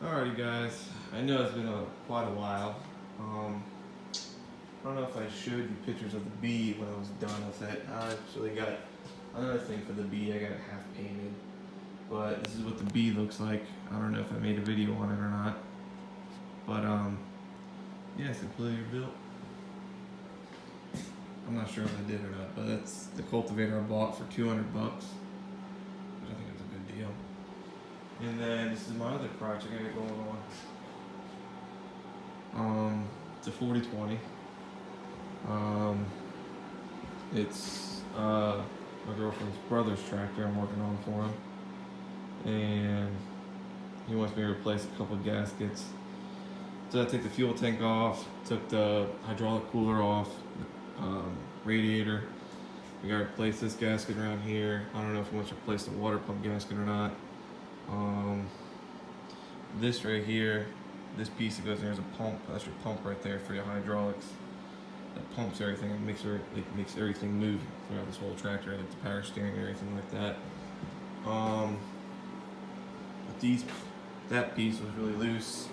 Alrighty guys, I know it's been quite a while. I don't know if I showed you pictures of the bee when I was done with it. I actually got another thing for the bee. I got it half painted, but this is what the bee looks like. I don't know if I made a video on it or not, but yeah, it's completely rebuilt. I'm not sure if I did or not, but that's the cultivator I bought for 200 bucks, which I think is a good deal. And then this is my other project I got going on. It's a 4020. It's my girlfriend's brother's tractor I'm working on for him, and he wants me to replace a couple of gaskets. So I took the fuel tank off, took the hydraulic cooler off, radiator. We gotta replace this gasket around here. I don't know if we want to replace the water pump gasket or not. This right here, this piece that goes in there is a pump. That's your pump right there for your hydraulics. That pumps everything and makes everything move throughout this whole tractor, like the power steering and everything like that. But that piece was really loose.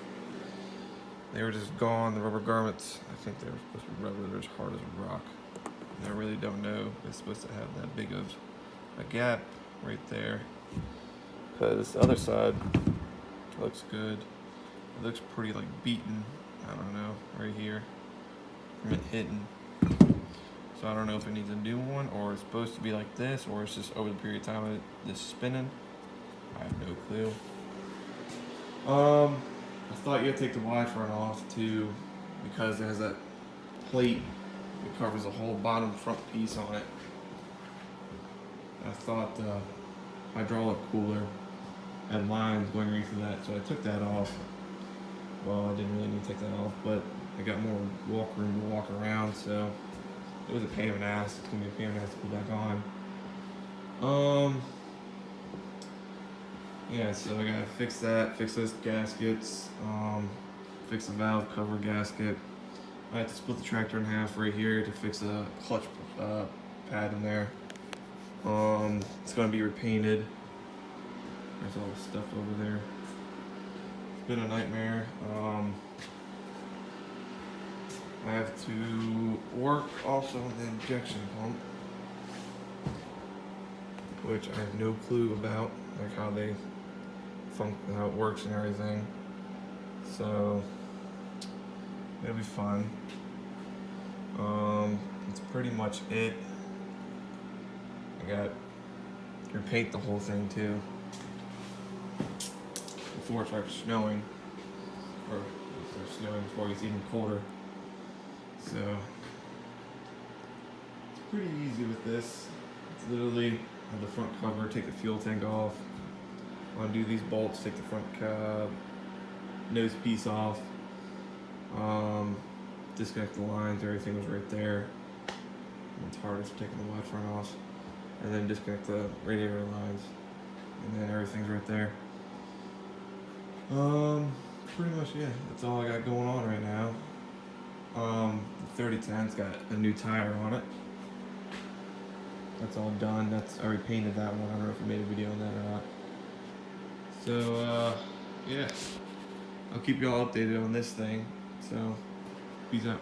They were just gone. The rubber garments, I think they were supposed to be rubber. They're as hard as a rock. And I really don't know if it's supposed to have that big of a gap right there. Because the other side looks good. It looks pretty like beaten. I don't know, right here from it hitting. So I don't know if it needs a new one or it's supposed to be like this or it's just over the period of time of this spinning. I have no clue. I thought you had to take the Y front off too because it has that plate that covers the whole bottom front piece on it. I thought the hydraulic cooler had lines going right through that, so I took that off. Well, I didn't really need to take that off, but I got more walk room to walk around, so it was a pain in the ass. It's gonna be a pain in the ass to put back on. Yeah, so I gotta fix that, fix those gaskets, fix the valve cover gasket. I have to split the tractor in half right here to fix the clutch pad in there. It's gonna be repainted. There's all the stuff over there. It's been a nightmare. I have to work also on the injection pump, which I have no clue about, like how it works and everything. So it'll be fun. That's pretty much it. I got to repaint the whole thing too before it starts snowing, or it starts snowing before it gets even colder. So it's pretty easy with this. It's literally have the front cover, take the fuel tank off, undo these bolts, take the front nose piece off, disconnect the lines, everything was right there. It's hardest taking the Y front off, and then disconnect the radiator lines, and then everything's right there. Pretty much, yeah, that's all I got going on right now. The 3010's got a new tire on it. That's all done. I repainted that one. I don't know if I made a video on that or not. So, yeah, I'll keep y'all updated on this thing. So, peace out.